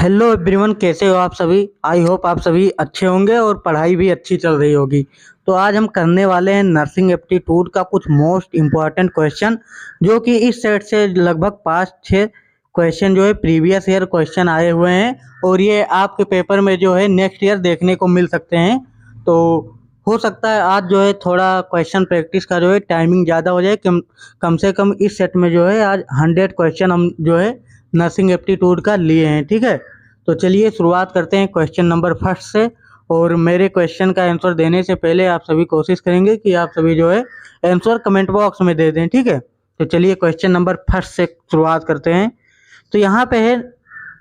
Hello everyone, कैसे हो आप सभी। आई होप आप सभी अच्छे होंगे और पढ़ाई भी अच्छी चल रही होगी। तो आज हम करने वाले हैं नर्सिंग एप्टीट्यूड का कुछ मोस्ट इम्पॉर्टेंट क्वेश्चन, जो कि इस सेट से लगभग 5-6 क्वेश्चन जो है प्रीवियस ईयर क्वेश्चन आए हुए हैं और ये आपके पेपर में जो है नेक्स्ट ईयर देखने को मिल सकते हैं। तो हो सकता है आज जो है थोड़ा क्वेश्चन प्रैक्टिस का जो है टाइमिंग ज़्यादा हो जाए। कम से कम इस सेट में जो है आज 100 क्वेश्चन हम जो है नर्सिंग एप्टीट्यूड का लिए हैं। ठीक है, तो चलिए शुरुआत करते हैं क्वेश्चन नंबर फर्स्ट से। और मेरे क्वेश्चन का आंसर देने से पहले आप सभी कोशिश करेंगे कि आप सभी जो है आंसर कमेंट बॉक्स में दे दें। ठीक है, तो चलिए क्वेश्चन नंबर फर्स्ट से शुरुआत करते हैं। तो यहाँ पे है,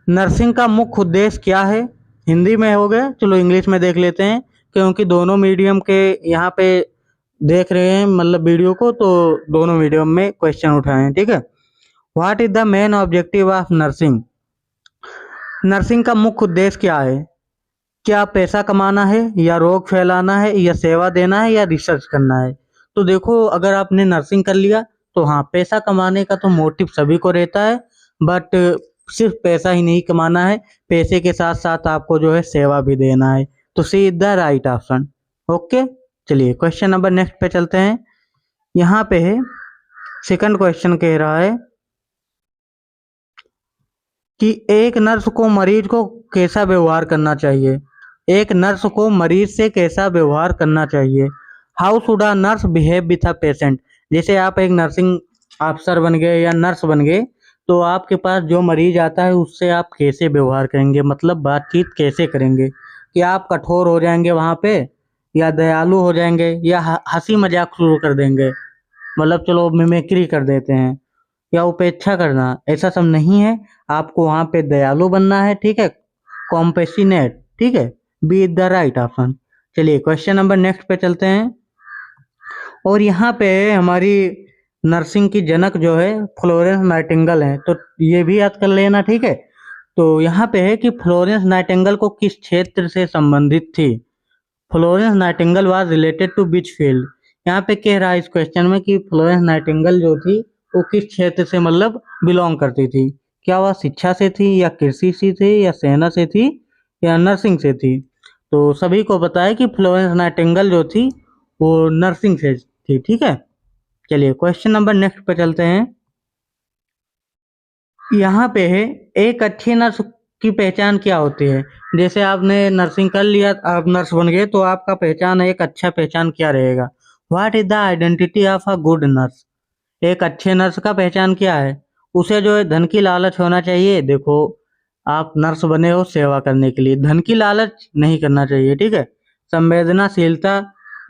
नर्सिंग का मुख्य उद्देश्य क्या है। हिंदी में हो गया, चलो इंग्लिश में देख लेते हैं, क्योंकि दोनों मीडियम के यहाँ पे देख रहे हैं मतलब वीडियो को, तो दोनों मीडियम में क्वेश्चन उठाए हैं। ठीक है, what is the main objective of nursing. Nursing का मुख्य उद्देश्य क्या है। क्या पैसा कमाना है, या रोग फैलाना है, या सेवा देना है, या रिसर्च करना है। तो देखो, अगर आपने नर्सिंग कर लिया तो हाँ, पैसा कमाने का तो मोटिव सभी को रहता है, बट सिर्फ पैसा ही नहीं कमाना है, पैसे के साथ साथ आपको जो है सेवा भी देना है। तो C is the right option. Okay, चलिए क्वेश्चन नंबर नेक्स्ट पे चलते हैं। यहाँ पे है, सेकंड क्वेश्चन कह रहा है कि एक नर्स को मरीज को कैसा व्यवहार करना चाहिए। एक नर्स को मरीज से कैसा व्यवहार करना चाहिए। How should a nurse behave with a patient. जैसे आप एक नर्सिंग अफसर बन गए या नर्स बन गए, तो आपके पास जो मरीज आता है उससे आप कैसे व्यवहार करेंगे, मतलब बातचीत कैसे करेंगे। कि आप कठोर हो जाएंगे वहाँ पे, या दयालु हो जाएंगे, या हंसी मजाक शुरू कर देंगे, मतलब चलो मिमिक्री कर देते हैं, या उपेक्षा करना, ऐसा सब नहीं है। आपको वहाँ पे दयालु बनना है। ठीक है, कॉम्पेशनेट। ठीक है, बी द राइट ऑप्शन। चलिए क्वेश्चन नंबर नेक्स्ट पे चलते हैं। और यहाँ पे हमारी नर्सिंग की जनक जो है फ्लोरेंस नाइटिंगेल है, तो ये भी याद कर लेना। ठीक है, तो यहाँ पे है कि फ्लोरेंस नाइटिंगेल को किस क्षेत्र से संबंधित थी। Florence Nightingale was related to which field. यहाँ पे कह रहा है इस क्वेश्चन में कि फ्लोरेंस नाइटिंगेल जो थी वो किस क्षेत्र से मतलब बिलोंग करती थी। क्या वह शिक्षा से थी, या कृषि से थी, या सेना से थी, या नर्सिंग से थी। तो सभी को पता है कि फ्लोरेंस नाइटिंगेल जो थी वो नर्सिंग से थी। ठीक है, चलिए क्वेश्चन नंबर नेक्स्ट पे चलते हैं। यहाँ पे है, एक अच्छी नर्स की पहचान क्या होती है। जैसे आपने नर्सिंग कर लिया, आप नर्स बन गए, तो आपका पहचान, एक अच्छा पहचान क्या रहेगा। What is the identity of a good nurse. एक अच्छे नर्स का पहचान क्या है। उसे जो है धन की लालच होना चाहिए। देखो, आप नर्स बने हो सेवा करने के लिए, धन की लालच नहीं करना चाहिए। ठीक है, संवेदनाशीलता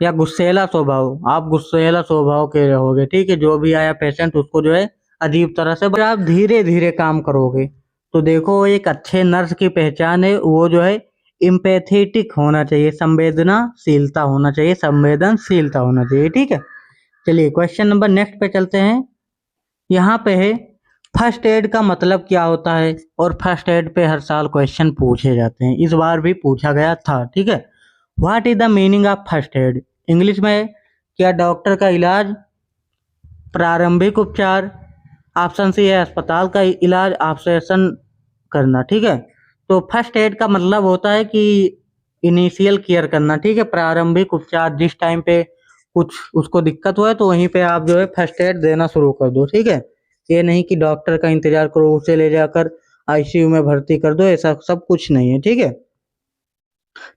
या गुस्सेला स्वभाव, आप गुस्सेला स्वभाव के रहोगे। ठीक है, जो भी आया पेशेंट उसको जो है अजीब तरह से, बट आप धीरे धीरे काम करोगे। तो देखो, एक अच्छे नर्स की पहचान है वो जो है इम्पैथेटिक होना चाहिए, संवेदनाशीलता होना चाहिए, संवेदनशीलता होना चाहिए। ठीक है, चलिए क्वेश्चन नंबर नेक्स्ट पे चलते हैं। यहाँ पे है, फर्स्ट एड का मतलब क्या होता है। और फर्स्ट एड पे हर साल क्वेश्चन पूछे जाते हैं, इस बार भी पूछा गया था। ठीक है, what is the meaning of first aid. English में, क्या डॉक्टर का इलाज, प्रारंभिक उपचार, ऑप्शन सी है अस्पताल का इलाज, ऑपरेशन करना। ठीक है, तो फर्स्ट एड का मतलब होता है कि इनिशियल केयर करना। ठीक है, प्रारंभिक उपचार, जिस टाइम पे कुछ उसको दिक्कत हुआ है तो वहीं पे आप जो है फर्स्ट एड देना शुरू कर दो। ठीक है, ये नहीं कि डॉक्टर का इंतजार करो, उसे ले जाकर आईसीयू में भर्ती कर दो, ऐसा सब कुछ नहीं है। ठीक है,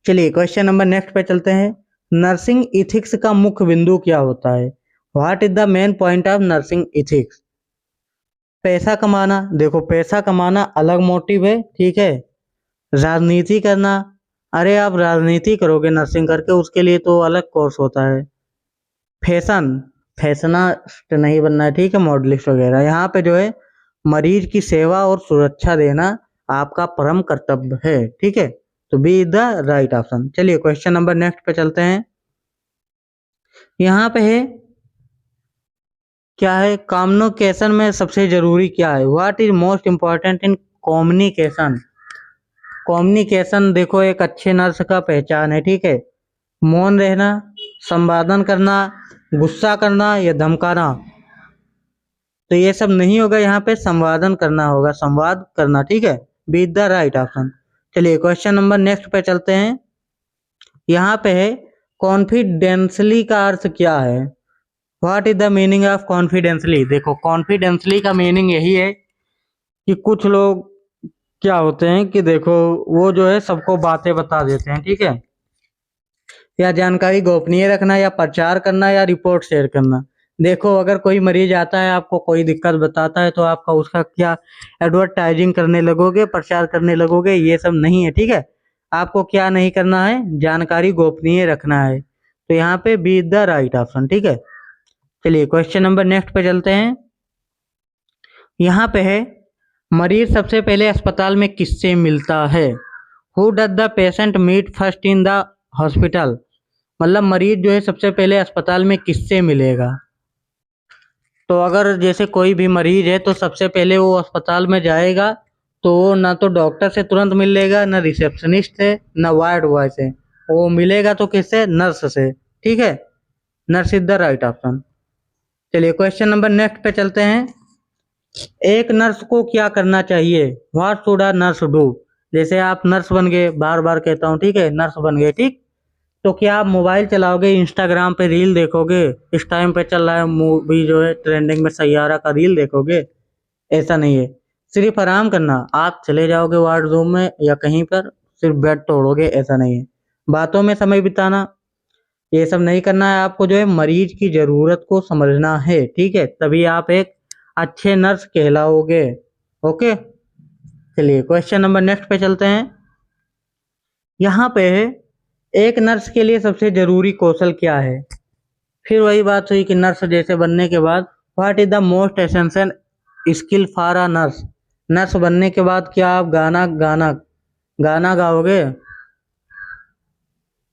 चलिए क्वेश्चन नंबर नेक्स्ट पे चलते हैं। नर्सिंग इथिक्स का मुख्य बिंदु क्या होता है। What is the main point of nursing ethics. पैसा कमाना, देखो पैसा कमाना अलग मोटिव है। ठीक है, राजनीति करना, अरे आप राजनीति करोगे नर्सिंग करके, उसके लिए तो अलग कोर्स होता है। फैशन, फैशनिस्ट नहीं बनना है। ठीक है, मॉडलिस्ट वगैरह। यहाँ पे जो है मरीज की सेवा और सुरक्षा देना आपका परम कर्तव्य है। ठीक है, तो B is the right option. चलिए क्वेश्चन नंबर नेक्स्ट पे चलते हैं। यहाँ पे है, क्या है कम्युनिकेशन में सबसे जरूरी क्या है। What is most important in communication. Communication देखो एक अच्छे नर्स का पहचान है। ठीक है, मौन रहना, संवादन करना, गुस्सा करना, या धमकाना। तो ये सब नहीं होगा, यहाँ पे संवादन करना होगा, संवाद करना। ठीक है, बी द राइट ऑप्शन। चलिए क्वेश्चन नंबर नेक्स्ट पे चलते हैं। यहाँ पे है कॉन्फिडेंसली का अर्थ क्या है? What is the meaning of confidently? देखो कॉन्फिडेंसली का मीनिंग यही है कि कुछ लोग क्या होते हैं कि देखो वो जो है सबको बातें बता देते हैं, ठीक है, या जानकारी गोपनीय रखना या प्रचार करना या रिपोर्ट शेयर करना। देखो अगर कोई मरीज आता है आपको कोई दिक्कत बताता है तो आपका उसका क्या एडवर्टाइजिंग करने लगोगे, प्रचार करने लगोगे, ये सब नहीं है, ठीक है। आपको क्या नहीं करना है, जानकारी गोपनीय रखना है। तो यहाँ पे बी द राइट ऑप्शन, ठीक है। चलिए क्वेश्चन नंबर नेक्स्ट पे चलते हैं। यहाँ पे है मरीज सबसे पहले अस्पताल में किससे मिलता है? Who does the patient meet first in the hospital? मतलब मरीज जो है सबसे पहले अस्पताल में किससे मिलेगा? तो अगर जैसे कोई भी मरीज है तो सबसे पहले वो अस्पताल में जाएगा तो वो ना तो डॉक्टर से तुरंत मिल लेगा, ना रिसेप्शनिस्ट से, ना वार्ड बॉय से। वो मिलेगा तो किससे? नर्स से, ठीक है। Nurse is the right option. चलिए क्वेश्चन नंबर नेक्स्ट पे चलते हैं। एक नर्स को क्या करना चाहिए? What should a nurse do? जैसे आप नर्स बन गए, बार बार कहता हूँ, ठीक है, नर्स बन गए, ठीक, तो क्या आप मोबाइल चलाओगे, इंस्टाग्राम पे रील देखोगे, इस टाइम पे चल रहा है मूवी जो है ट्रेंडिंग में सैयारा का, रील देखोगे? ऐसा नहीं है। सिर्फ आराम करना, आप चले जाओगे वार्डरूम में या कहीं पर, सिर्फ बेड तोड़ोगे, ऐसा नहीं है। बातों में समय बिताना, ये सब नहीं करना है। आपको जो है मरीज की जरूरत को समझना है, ठीक है, तभी आप एक अच्छे नर्स कहलाओगे। ओके, चलिए क्वेश्चन नंबर नेक्स्ट पे चलते हैं। यहाँ पे है एक नर्स के लिए सबसे जरूरी कौशल क्या है? फिर वही बात हुई कि नर्स जैसे बनने के बाद what is the most essential skill for a nurse? Nurse बनने के बाद क्या आप गाना गाना गाना गाओगे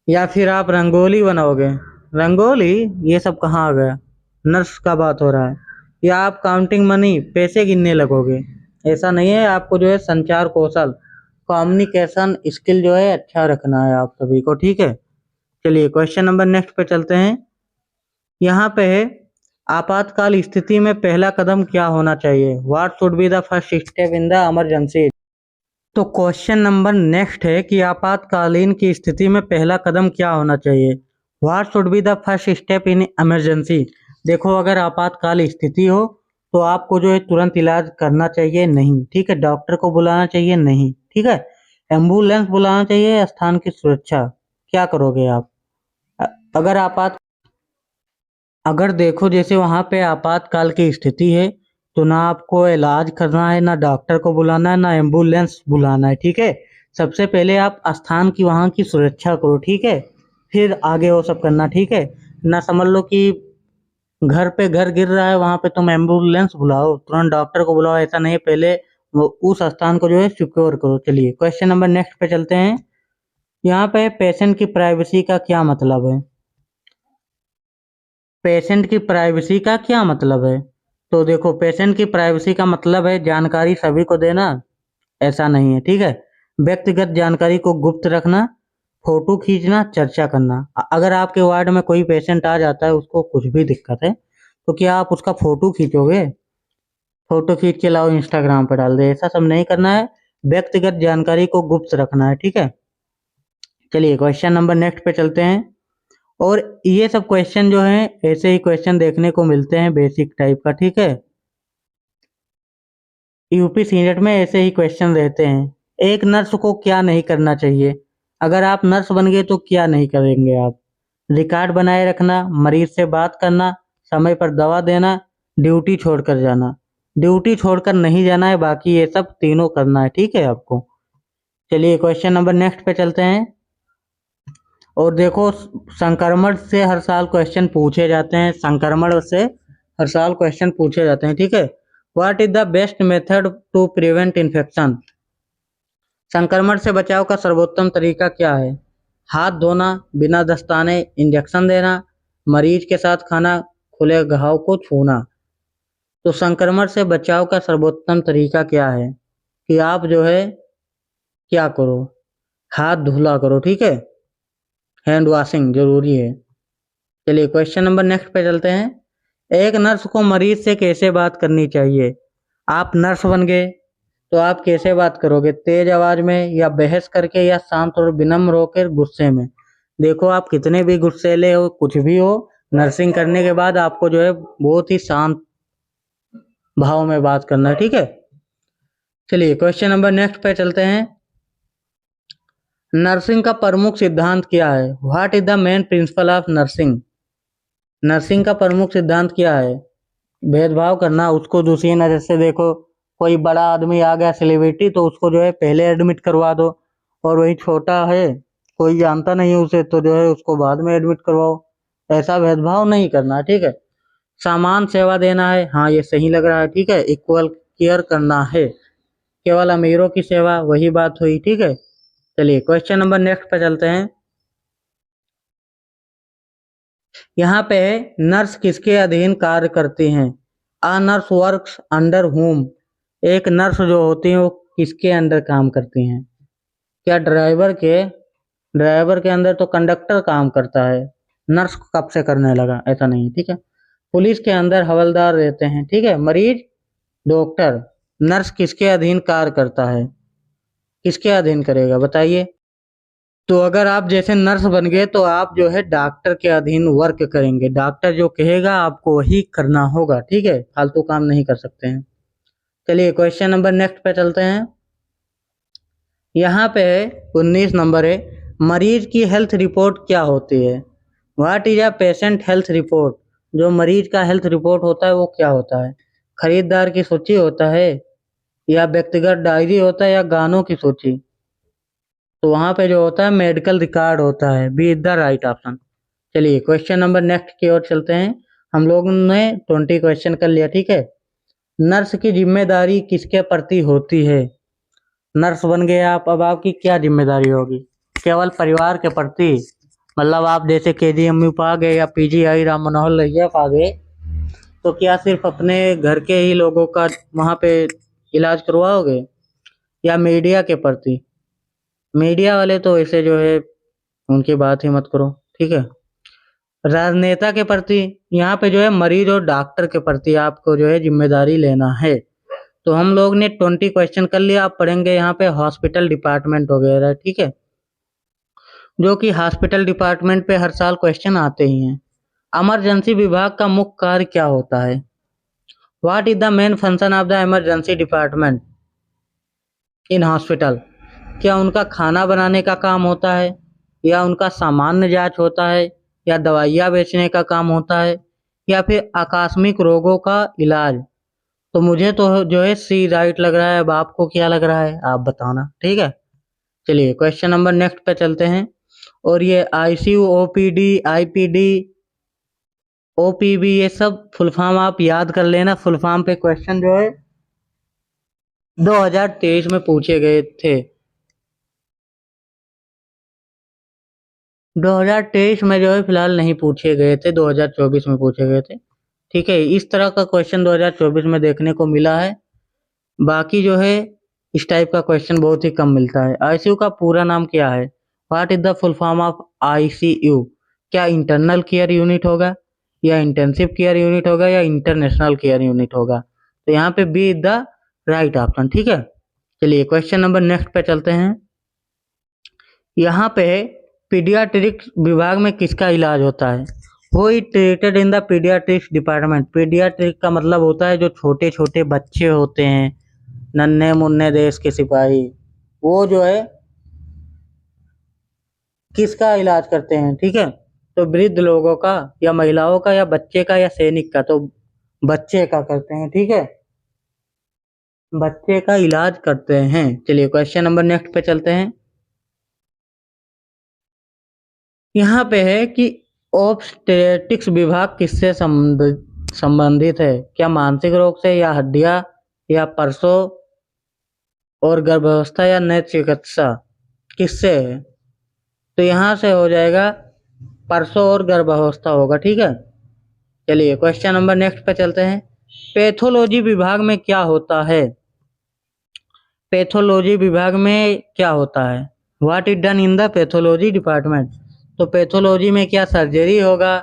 या फिर आप रंगोली बनाओगे? रंगोली ये सब कहाँ आ गया, नर्स का बात हो रहा है। या आप काउंटिंग मनी, पैसे गिनने लगोगे? ऐसा नहीं है। आपको जो है संचार कौशल, कम्युनिकेशन स्किल जो है अच्छा रखना है आप सभी को, ठीक है। चलिए क्वेश्चन नंबर नेक्स्ट पे चलते हैं। यहाँ पे है आपातकाल स्थिति में पहला कदम क्या होना चाहिए? What should be the first step in the emergency? तो क्वेश्चन नंबर नेक्स्ट है कि आपातकालीन की स्थिति में पहला कदम क्या होना चाहिए? What should be the first step in emergency? देखो अगर आपातकाल स्थिति हो तो आपको जो है तुरंत इलाज करना चाहिए नहीं, ठीक है, डॉक्टर को बुलाना चाहिए नहीं, ठीक है, एम्बुलेंस बुलाना चाहिए, स्थान की सुरक्षा। क्या करोगे आप? अगर आपात अगर देखो जैसे वहां पे आपातकाल की स्थिति है तो ना आपको इलाज करना है, ना डॉक्टर को बुलाना है, ना एम्बुलेंस बुलाना है, ठीक है। सबसे पहले आप स्थान की वहां की सुरक्षा करो, ठीक है, फिर आगे वो सब करना, ठीक है। ना समझ लो कि घर पे घर गिर रहा है वहां पे तुम एम्बुलेंस बुलाओ, तुरंत डॉक्टर को बुलाओ, ऐसा नहीं है। पहले वो उस स्थान को जो है सिक्योर करो। चलिए क्वेश्चन नंबर नेक्स्ट पे चलते हैं। यहाँ पे पेशेंट की प्राइवेसी का क्या मतलब है? पेशेंट की प्राइवेसी का क्या मतलब है? तो देखो पेशेंट की प्राइवेसी का मतलब है जानकारी सभी को देना, ऐसा नहीं है, ठीक है। व्यक्तिगत जानकारी को गुप्त रखना, फोटो खींचना, चर्चा करना। अगर आपके वार्ड में कोई पेशेंट आ जाता है, उसको कुछ भी दिक्कत है, तो क्या आप उसका फोटो खींचोगे? फोटो खींच के लाओ इंस्टाग्राम पर डाल दे, ऐसा सब नहीं करना है। व्यक्तिगत जानकारी को गुप्त रखना है, ठीक है। चलिए क्वेश्चन नंबर नेक्स्ट पे चलते हैं। और ये सब क्वेश्चन जो है ऐसे ही क्वेश्चन देखने को मिलते हैं बेसिक टाइप का, ठीक है। यूपी सीनेट में ऐसे ही क्वेश्चन रहते हैं। एक नर्स को क्या नहीं करना चाहिए? अगर आप नर्स बन गए तो क्या नहीं करेंगे आप? रिकॉर्ड बनाए रखना, मरीज से बात करना, समय पर दवा देना, ड्यूटी छोड़कर जाना। ड्यूटी छोड़कर नहीं जाना है, बाकी ये सब तीनों करना है, ठीक है आपको। चलिए क्वेश्चन नंबर नेक्स्ट पे चलते हैं। और देखो संक्रमण से हर साल क्वेश्चन पूछे जाते हैं, संक्रमण से हर साल क्वेश्चन पूछे जाते हैं, ठीक है। What is the best method to prevent infection? संक्रमण से बचाव का सर्वोत्तम तरीका क्या है? हाथ धोना, बिना दस्ताने, इंजेक्शन देना, मरीज के साथ खाना, खुले घाव को छूना। तो संक्रमण से बचाव का सर्वोत्तम तरीका क्या है कि आप जो है क्या करो, हाथ धुला करो, ठीक है, हैंड वॉशिंग जरूरी है। चलिए क्वेश्चन नंबर नेक्स्ट पे चलते हैं। एक नर्स को मरीज से कैसे बात करनी चाहिए? आप नर्स बन गए, तो आप कैसे बात करोगे, तेज आवाज में या बहस करके या शांत और विनम्र होकर गुस्से में। देखो आप कितने भी गुस्सेले हो कुछ भी हो, नर्सिंग करने के बाद आपको जो है बहुत ही शांत भाव में बात करना है, ठीक है। चलिए क्वेश्चन नंबर नेक्स्ट पे चलते हैं। नर्सिंग का प्रमुख सिद्धांत क्या है? What is the main principle of nursing? Nursing का प्रमुख सिद्धांत क्या है? भेदभाव करना, उसको दूसरी नजर से देखो। कोई बड़ा आदमी आ गया सेलिब्रिटी तो उसको जो है पहले एडमिट करवा दो, और वही छोटा है कोई जानता नहीं उसे तो जो है उसको बाद में एडमिट करवाओ। ऐसा भेदभाव नहीं करना, ठीक है। समान सेवा देना है, हाँ ये सही लग रहा है, ठीक है। इक्वल केयर करना है, केवल अमीरों की सेवा, वही बात हुई, ठीक है। चलिए क्वेश्चन नंबर नेक्स्ट पे चलते हैं। यहाँ पे नर्स किसके अधीन कार्य करती हैं? आ नर्स वर्क्स अंडर होम। एक नर्स जो होती है वो किसके अंडर काम करती हैं? क्या ड्राइवर के अंदर तो कंडक्टर काम करता है, नर्स कब से करने लगा, ऐसा नहीं, ठीक है। पुलिस के अंदर हवलदार रहते हैं, ठीक है। मरीज डॉक्टर, नर्स किसके अधीन कार्य करता है? किसके अधीन करेगा बताइए। तो अगर आप जैसे नर्स बन गए तो आप जो है डॉक्टर के अधीन वर्क करेंगे, डॉक्टर जो कहेगा आपको वही करना होगा, ठीक है। फालतू काम नहीं कर सकते हैं। चलिए क्वेश्चन नंबर नेक्स्ट पे चलते हैं। यहाँ पे 19 नंबर है, मरीज की हेल्थ रिपोर्ट क्या होती है? What is a patient health report? जो मरीज का हेल्थ रिपोर्ट होता है वो क्या होता है? खरीदार की सूची होता है, या व्यक्तिगत डायरी होता है, या गानों की सूची? तो वहां पे जो होता है मेडिकल रिकॉर्ड होता है, B is the right option. चलिए क्वेश्चन नंबर नेक्स्ट की ओर चलते हैं। हम लोगों ने 20 क्वेश्चन कर लिया, ठीक है। नर्स की जिम्मेदारी किसके प्रति होती है? नर्स बन गए आप, अब आपकी क्या जिम्मेदारी होगी? केवल परिवार के प्रति, मतलब आप जैसे केजीएमयू आ गए या पीजीआई राम मनोहर लोहिया आ गए तो क्या सिर्फ अपने घर के ही लोगों का वहां पे इलाज करवाओगे, या मीडिया के प्रति? मीडिया वाले तो ऐसे जो है उनकी बात ही मत करो, ठीक है। राजनेता के प्रति, यहाँ पे जो है मरीज और डॉक्टर के प्रति आपको जो है जिम्मेदारी लेना है। तो हम लोग ने 20 क्वेश्चन कर लिया, आप पढ़ेंगे यहाँ पे हॉस्पिटल डिपार्टमेंट वगैरह, ठीक है। जो कि हॉस्पिटल डिपार्टमेंट पे हर साल क्वेश्चन आते ही हैं। इमरजेंसी विभाग का मुख्य कार्य क्या होता है? What is the main function of the emergency department in hospital? क्या उनका खाना बनाने का काम होता है, या उनका सामान्य जांच होता है, या दवाइयाँ बेचने का काम होता है, या फिर आकस्मिक रोगों का इलाज? तो मुझे तो जो है सी राइट लग रहा है, अब आपको क्या लग रहा है आप बताना, ठीक है। चलिए क्वेश्चन नंबर नेक्स्ट पे चलते हैं। और ये आईसीयू, ओपीडी, आईपीडी, ओपीबी, ये सब फुल फॉर्म आप याद कर लेना। फुल फॉर्म पे क्वेश्चन जो है 2023 में पूछे गए थे। 2023 में जो है फिलहाल नहीं पूछे गए थे, 2024 में पूछे गए थे, ठीक है। इस तरह का क्वेश्चन 2024 में देखने को मिला है। बाकी जो है इस टाइप का क्वेश्चन बहुत ही कम मिलता है। आईसीयू का पूरा नाम क्या है? What is the full form of ICU? क्या इंटरनल केयर यूनिट होगा, या इंटेंसिव केयर यूनिट होगा, या इंटरनेशनल केयर यूनिट होगा? तो यहाँ पे B is the right option, ठीक है। चलिए क्वेश्चन नंबर नेक्स्ट पे चलते हैं। यहाँ पे पीडियाट्रिक्स विभाग में किसका इलाज होता है? वो is treated in the paediatrics department. Paediatric का मतलब होता है जो छोटे छोटे बच्चे होते हैं, नन्हे मुन्ने देश के सिपाही, वो जो है किसका इलाज करते हैं, ठीक है। तो वृद्ध लोगों का, या महिलाओं का, या बच्चे का, या सैनिक का? तो बच्चे का करते हैं, ठीक है। बच्चे का इलाज करते हैं। चलिए क्वेश्चन नंबर नेक्स्ट पे चलते हैं। यहाँ पे है कि ऑब्स्टेटिक्स विभाग किससे संबंधित है? क्या मानसिक रोग से, या हड्डियां, या प्रसव और गर्भावस्था, या नर चिकित्सा? किससे है? तो यहाँ से हो जाएगा प्रसव और गर्भावस्था होगा, ठीक है। चलिए क्वेश्चन नंबर नेक्स्ट पे चलते हैं। पैथोलॉजी विभाग में क्या होता है? पैथोलॉजी विभाग में क्या होता है? What is done in the pathology department? तो पैथोलॉजी में क्या सर्जरी होगा,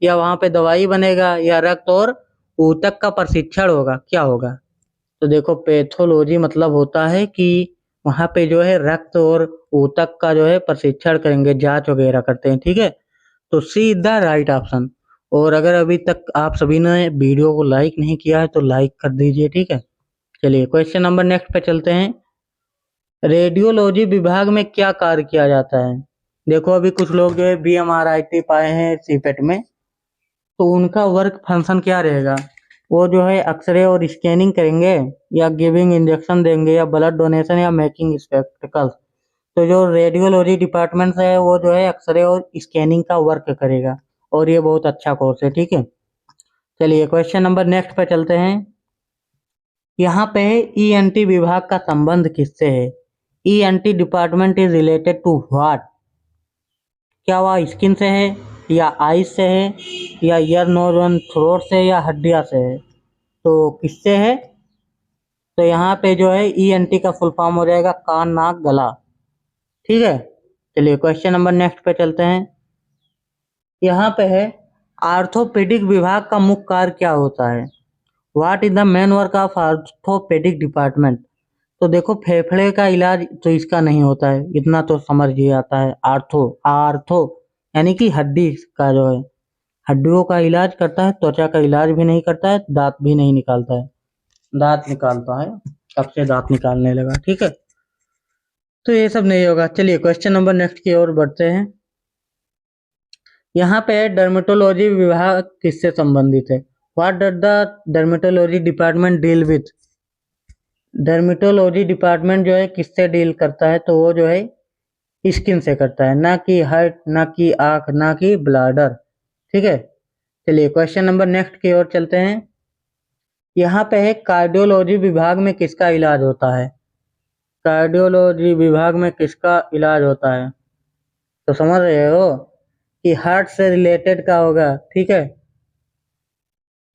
या वहां पे दवाई बनेगा, या रक्त और ऊतक का प्रशिक्षण होगा, क्या होगा? तो देखो पैथोलॉजी मतलब होता है कि वहां पे जो है रक्त और ऊतक का जो है परीक्षण करेंगे, जांच वगैरह करते हैं, ठीक है। तो C is the right option. और अगर अभी तक आप सभी ने वीडियो को लाइक नहीं किया है तो लाइक कर दीजिए, ठीक है। चलिए क्वेश्चन नंबर नेक्स्ट पे चलते हैं। रेडियोलॉजी विभाग में क्या कार्य किया जाता है? देखो अभी कुछ लोग जो है BMRIT पाए हैं सीपेट में, तो उनका वर्क फंक्शन क्या रहेगा? वो जो है एक्सरे और स्कैनिंग करेंगे, या गिविंग इंजेक्शन देंगे, या ब्लड डोनेशन, या मेकिंग स्पेक्टिकल्स। तो जो रेडियोलॉजी डिपार्टमेंट है वो जो है एक्सरे और स्कैनिंग का वर्क करेगा, और ये बहुत अच्छा कोर्स है, ठीक है। चलिए क्वेश्चन नंबर नेक्स्ट पे चलते हैं। यहाँ पे है ENT विभाग का संबंध किससे है? ENT department is related to what? क्या वह स्किन से है, या आईज से है, या ईयर नोज एंड थ्रोट से, या हड्डियां से है? तो किससे है? तो यहाँ पे जो है ENT का फुल फॉर्म हो जाएगा कान नाक गला, ठीक है। चलिए क्वेश्चन नंबर नेक्स्ट पे चलते हैं। यहाँ पे है आर्थोपेडिक विभाग का मुख्य कार्य क्या होता है? What is the main work of orthopaedic department? तो देखो फेफड़े का इलाज तो इसका नहीं होता है, इतना तो समझ ही आता है। आर्थो आर्थो यानी कि हड्डी का जो है, हड्डियों का इलाज करता है, त्वचा का इलाज भी नहीं करता है, दांत भी नहीं निकालता है। दांत निकालता है, कब से दांत निकालने लगा, ठीक है। तो ये सब नहीं होगा। चलिए क्वेश्चन नंबर नेक्स्ट की ओर बढ़ते हैं। यहाँ पे डर्मेटोलॉजी विभाग किससे संबंधित है? What does the dermatology department deal with? Dermatology department जो है किससे डील करता है? तो वो जो है स्किन से करता है, ना कि हार्ट, ना कि आंख, ना कि ब्लाडर, ठीक है। चलिए क्वेश्चन नंबर नेक्स्ट की ओर चलते हैं। यहाँ पे है कार्डियोलॉजी विभाग में किसका इलाज होता है? कार्डियोलॉजी विभाग में किसका इलाज होता है? तो समझ रहे हो कि हार्ट से रिलेटेड का होगा, ठीक है।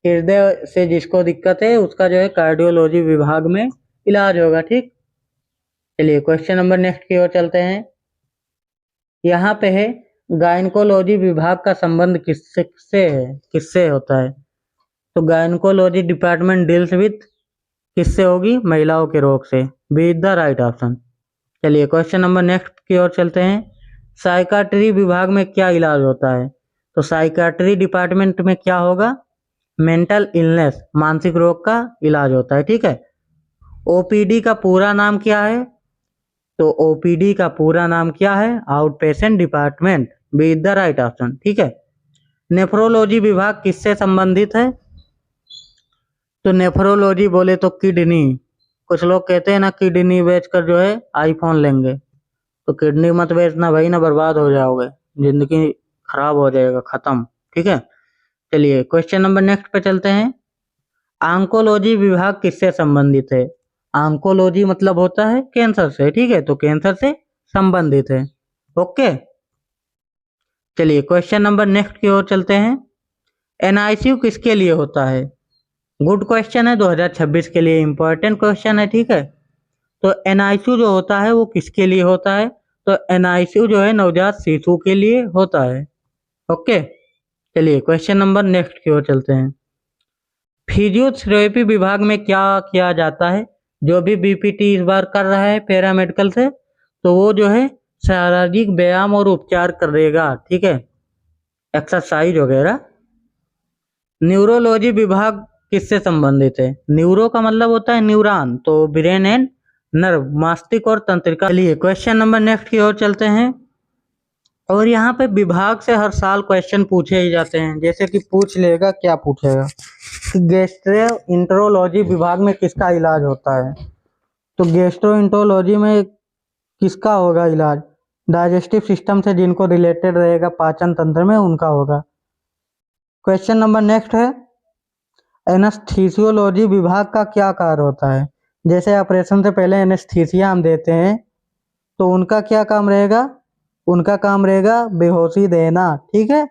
हृदय से जिसको दिक्कत है उसका जो है कार्डियोलॉजी विभाग में इलाज होगा, ठीक। चलिए क्वेश्चन नंबर नेक्स्ट की ओर चलते हैं। यहाँ पे है गायनकोलॉजी विभाग का संबंध किससे होता है? तो गायनकोलॉजी डिपार्टमेंट डील्स विथ किससे होगी? महिलाओं के रोग से। B is the right option. चलिए क्वेश्चन नंबर नेक्स्ट की ओर चलते हैं। साइकाट्री विभाग में क्या इलाज होता है? तो साइकाट्री डिपार्टमेंट में क्या होगा? मेंटल इलनेस, मानसिक रोग का इलाज होता है, ठीक है। OPD का पूरा नाम क्या है? तो OPD का पूरा नाम क्या है? Out patient department. B is the right option, ठीक है। नेफ्रोलॉजी विभाग किससे संबंधित है? तो नेफ्रोलॉजी बोले तो किडनी। कुछ लोग कहते हैं ना किडनी बेचकर जो है आईफोन लेंगे, तो किडनी मत बेचना भाई, ना बर्बाद हो जाओगे, जिंदगी खराब हो जाएगा, खत्म, ठीक है। चलिए क्वेश्चन नंबर नेक्स्ट पे चलते हैं। आंकोलॉजी विभाग किससे संबंधित है? आंकोलॉजी मतलब होता है कैंसर से, ठीक है, तो कैंसर से संबंधित है, ओके। चलिए क्वेश्चन नंबर नेक्स्ट की ओर चलते हैं। NICU किसके लिए होता है? गुड क्वेश्चन है, 2026 के लिए इंपॉर्टेंट क्वेश्चन है, ठीक है। तो NICU जो होता है वो किसके लिए होता है? तो NICU जो है नवजात शिशु के लिए होता है, ओके। चलिए क्वेश्चन नंबर नेक्स्ट की ओर चलते हैं। फिजियोथेरेपी विभाग में क्या किया जाता है? जो भी BPT इस बार कर रहा है पैरामेडिकल से, तो वो जो है शारीरिक व्यायाम और उपचार करेगा, ठीक है, एक्सरसाइज वगैरह। न्यूरोलॉजी विभाग किससे संबंधित है? न्यूरो का मतलब होता है न्यूरॉन, तो ब्रेन एंड नर्व, मस्तिष्क और तंत्रिका। चलिए क्वेश्चन नंबर नेक्स्ट की ओर चलते हैं। और यहाँ पे विभाग से हर साल क्वेश्चन पूछे ही जाते हैं, जैसे कि पूछ लेगा, क्या पूछेगा कि गैस्ट्रोएंटरोलॉजी विभाग में किसका इलाज होता है? तो गैस्ट्रोएंटरोलॉजी में किसका होगा इलाज? डाइजेस्टिव सिस्टम से जिनको रिलेटेड रहेगा, पाचन तंत्र में, उनका होगा। क्वेश्चन नंबर नेक्स्ट है, एनेस्थीसियोलॉजी विभाग का क्या कार्य होता है? जैसे ऑपरेशन से पहले एनेस्थीसिया हम देते हैं, तो उनका क्या काम रहेगा? उनका काम रहेगा बेहोशी देना, ठीक है।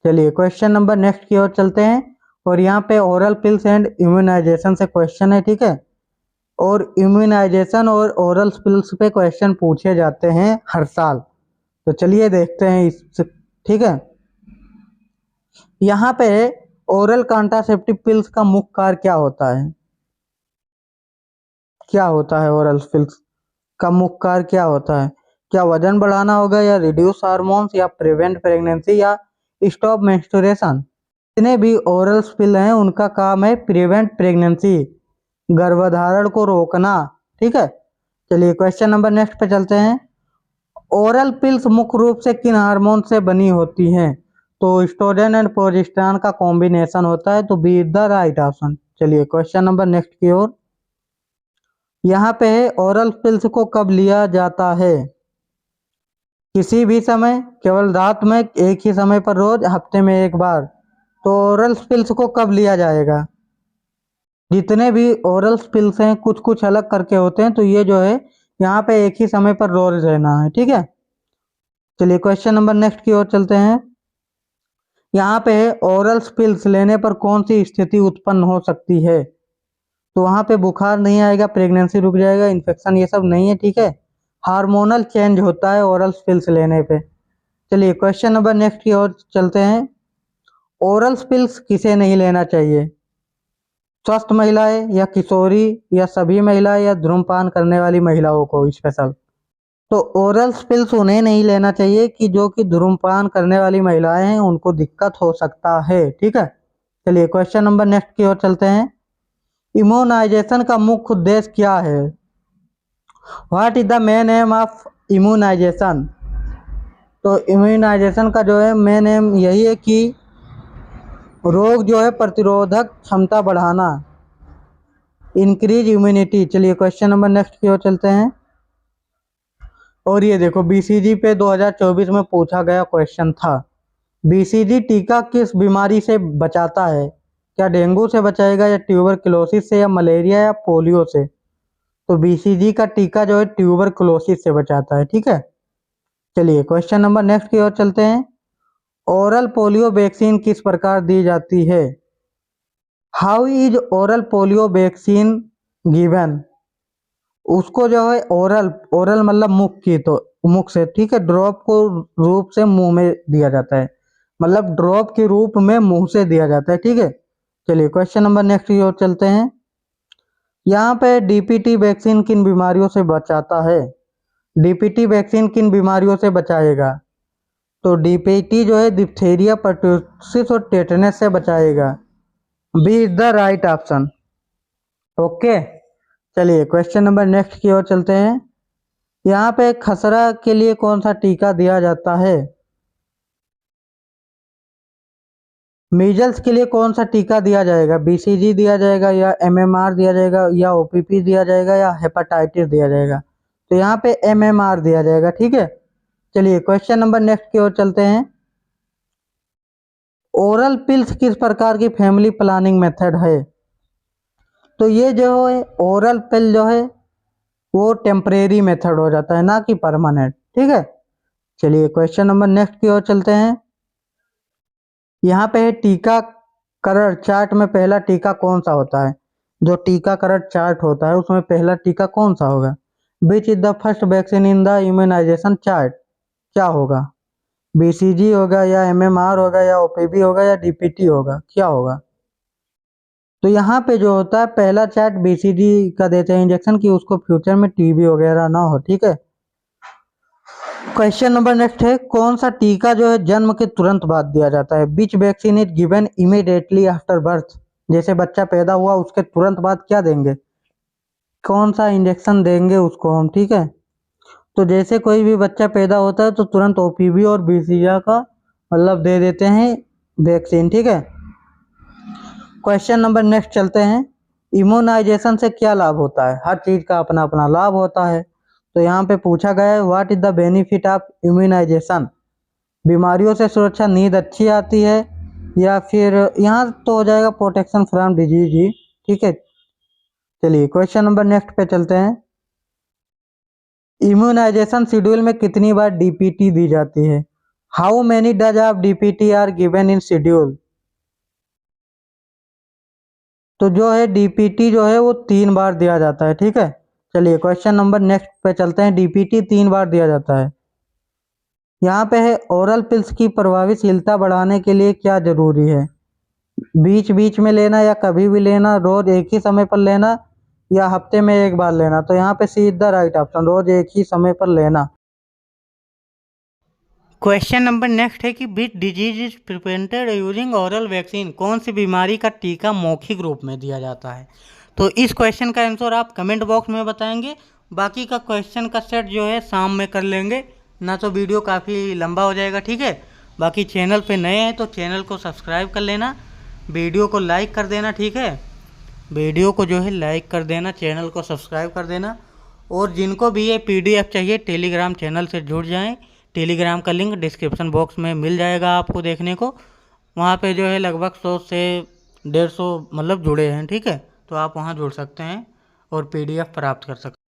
चलिए क्वेश्चन नंबर नेक्स्ट की ओर चलते हैं। और यहाँ पे ओरल पिल्स एंड इम्यूनाइजेशन से क्वेश्चन है, ठीक है। और इम्यूनाइजेशन और ओरल पिल्स पे क्वेश्चन पूछे जाते हैं हर साल, तो चलिए देखते हैं इस, ठीक है। यहाँ पे ओरल कॉन्ट्रासेप्टिव पिल्स का मुख्य कार्य क्या होता है? क्या होता है ओरल पिल्स का मुख्य कार्य क्या होता है? क्या वजन बढ़ाना होगा, या रिड्यूस हार्मोन्स, या प्रिवेंट प्रेगनेंसी, या स्टॉप मेंस्ट्रुएशन? जितने भी ओरल पिल हैं उनका काम है प्रिवेंट प्रेगनेंसी, गर्भधारण को रोकना। ठीक है, चलिए क्वेश्चन नंबर नेक्स्ट पे चलते हैं। ओरल पिल्स मुख्य रूप से किन हार्मोन से बनी होती हैं? तो एस्ट्रोजन एंड प्रोजेस्टेरॉन का कॉम्बिनेशन होता है, तो B is the right option. चलिए क्वेश्चन नंबर नेक्स्ट की ओर। यहाँ पे है ओरल पिल्स को कब लिया जाता है? किसी भी समय, केवल रात में, एक ही समय पर, रोज, हफ्ते में एक बार? तो ओरल पिल्स को कब लिया जाएगा? जितने भी ओरल पिल्स हैं कुछ कुछ अलग करके होते हैं, तो ये जो है यहाँ पे एक ही समय पर रोज रहना है। ठीक है, चलिए क्वेश्चन नंबर नेक्स्ट की ओर चलते हैं। यहाँ पे है ओरल पिल्स लेने पर कौन सी स्थिति उत्पन्न हो सकती है? तो वहाँ पे बुखार नहीं आएगा, प्रेगनेंसी रुक जाएगा, इन्फेक्शन ये सब नहीं है। ठीक है, हार्मोनल चेंज होता है ओरल पिल्स लेने पे। चलिए क्वेश्चन नंबर नेक्स्ट की ओर चलते हैं। ओरल पिल्स किसे नहीं लेना चाहिए? स्वस्थ महिलाएं, या किशोरी, या सभी महिलाएं, या धूम्रपान करने वाली महिलाओं को स्पेशल? तो ओरल पिल्स उन्हें नहीं लेना चाहिए कि जो कि धूम्रपान करने वाली महिलाएं हैं, उनको दिक्कत हो सकता है। ठीक है, चलिए क्वेश्चन नंबर नेक्स्ट की ओर चलते हैं। इम्यूनाइजेशन का मुख्य उद्देश्य क्या है? What is the main aim of immunization? तो इम्यूनाइजेशन का जो है मेन एम यही है कि रोग जो है प्रतिरोधक क्षमता बढ़ाना, इंक्रीज इम्यूनिटी। चलिए क्वेश्चन नंबर नेक्स्ट की ओर चलते हैं। और ये देखो बीसीजी पे 2024 में पूछा गया क्वेश्चन था। बीसीजी टीका किस बीमारी से बचाता है? क्या डेंगू से बचाएगा, या ट्यूबरकुलोसिस से, या मलेरिया, या पोलियो से? तो बीसीजी का टीका जो है ट्यूबरकुलोसिस से बचाता है। ठीक है, चलिए क्वेश्चन नंबर नेक्स्ट की ओर चलते हैं। ओरल पोलियो वैक्सीन किस प्रकार दी जाती है? How is oral polio vaccine given? उसको जो है ओरल, ओरल मतलब मुख की, तो मुख से, ठीक है, ड्रॉप को रूप से मुंह में दिया जाता है, मतलब ड्रॉप के रूप में मुंह से दिया जाता है। ठीक है, चलिए क्वेश्चन नंबर नेक्स्ट की ओर चलते हैं। यहाँ पे डीपीटी वैक्सीन किन बीमारियों से बचाता है? डीपीटी वैक्सीन किन बीमारियों से बचाएगा? तो डीपीटी जो है डिप्थीरिया, पर्टुसिस और टेटनस से बचाएगा। B is the right option. Okay, चलिए क्वेश्चन नंबर नेक्स्ट की ओर चलते हैं। यहाँ पे खसरा के लिए कौन सा टीका दिया जाता है? मीजल्स के लिए कौन सा टीका दिया जाएगा? बीसीजी दिया जाएगा, या एमएमआर दिया जाएगा, या ओपीपी दिया जाएगा, या हेपेटाइटिस दिया जाएगा? तो यहाँ पे एमएमआर दिया जाएगा। ठीक है, चलिए क्वेश्चन नंबर नेक्स्ट की ओर चलते हैं। ओरल पिल्स किस प्रकार की फैमिली प्लानिंग मेथड है? तो ये जो है ओरल पिल जो है वो टेम्परेरी मेथड हो जाता है, ना कि परमानेंट। ठीक है, चलिए क्वेश्चन नंबर नेक्स्ट की ओर चलते हैं। यहाँ पे है टीकाकरण चार्ट में पहला टीका कौन सा होता है? जो टीकाकरण चार्ट होता है उसमें पहला टीका कौन सा होगा? Which is the first vaccine in the immunization chart? क्या होगा? बीसीजी होगा, या एमएमआर होगा, या ओपीवी होगा, या डीपीटी होगा? क्या होगा? तो यहाँ पे जो होता है पहला चार्ट बीसीजी का देते हैं इंजेक्शन, की उसको फ्यूचर में टीबी वगैरह ना हो। ठीक है, क्वेश्चन नंबर नेक्स्ट है। कौन सा टीका जो है जन्म के तुरंत बाद दिया जाता है? विच vaccine is given immediately after birth? जैसे बच्चा पैदा हुआ उसके तुरंत बाद क्या देंगे, कौन सा इंजेक्शन देंगे उसको हम? ठीक है, तो जैसे कोई भी बच्चा पैदा होता है तो तुरंत ओपीवी और बीसीजी का मतलब दे देते हैं वैक्सीन। ठीक है, क्वेश्चन नंबर नेक्स्ट चलते हैं। इम्यूनाइजेशन से क्या लाभ होता है? हर चीज का अपना अपना लाभ होता है। तो यहाँ पे पूछा गया है what is the benefit of immunization? बीमारियों से सुरक्षा, नींद अच्छी आती है, या फिर यहाँ तो हो जाएगा प्रोटेक्शन फ्रॉम डिजीज ही। ठीक है, चलिए क्वेश्चन नंबर नेक्स्ट पे चलते हैं। इम्यूनाइजेशन शेड्यूल में कितनी बार डीपीटी दी जाती है? How many doses of DPT are given in schedule? तो जो है डीपीटी जो है वो 3 बार दिया जाता है। ठीक है, चलिए क्वेश्चन नंबर नेक्स्ट पे चलते हैं। डीपीटी 3 बार दिया जाता है। यहाँ पे है ओरल पिल्स की प्रभावशीलता बढ़ाने के लिए क्या जरूरी है? बीच बीच में लेना, या कभी भी लेना, रोज एक ही समय पर लेना, या हफ्ते में एक बार लेना। तो यहाँ पे सीधा राइट ऑप्शन, रोज एक ही समय पर लेना। क्वेश्चन नंबर नेक्स्ट है कि which disease is prevented using oral vaccine, कौन सी बीमारी का टीका मौखिक रूप में दिया जाता है। तो इस क्वेश्चन का आंसर आप कमेंट बॉक्स में बताएंगे। बाकी का क्वेश्चन का सेट जो है शाम में कर लेंगे, ना तो वीडियो काफ़ी लंबा हो जाएगा, ठीक है। बाकी चैनल पे नए हैं तो चैनल को सब्सक्राइब कर लेना, वीडियो को लाइक कर देना, ठीक है। वीडियो को जो है लाइक कर देना, चैनल को सब्सक्राइब कर देना। और जिनको भी ये PDF चाहिए टेलीग्राम चैनल से जुड़ जाएं। टेलीग्राम का लिंक डिस्क्रिप्शन बॉक्स में मिल जाएगा आपको देखने को। वहाँ पे जो है लगभग 100 से 150 मतलब जुड़े हैं, ठीक है। तो आप वहाँ जुड़ सकते हैं और PDF प्राप्त कर सकते हैं।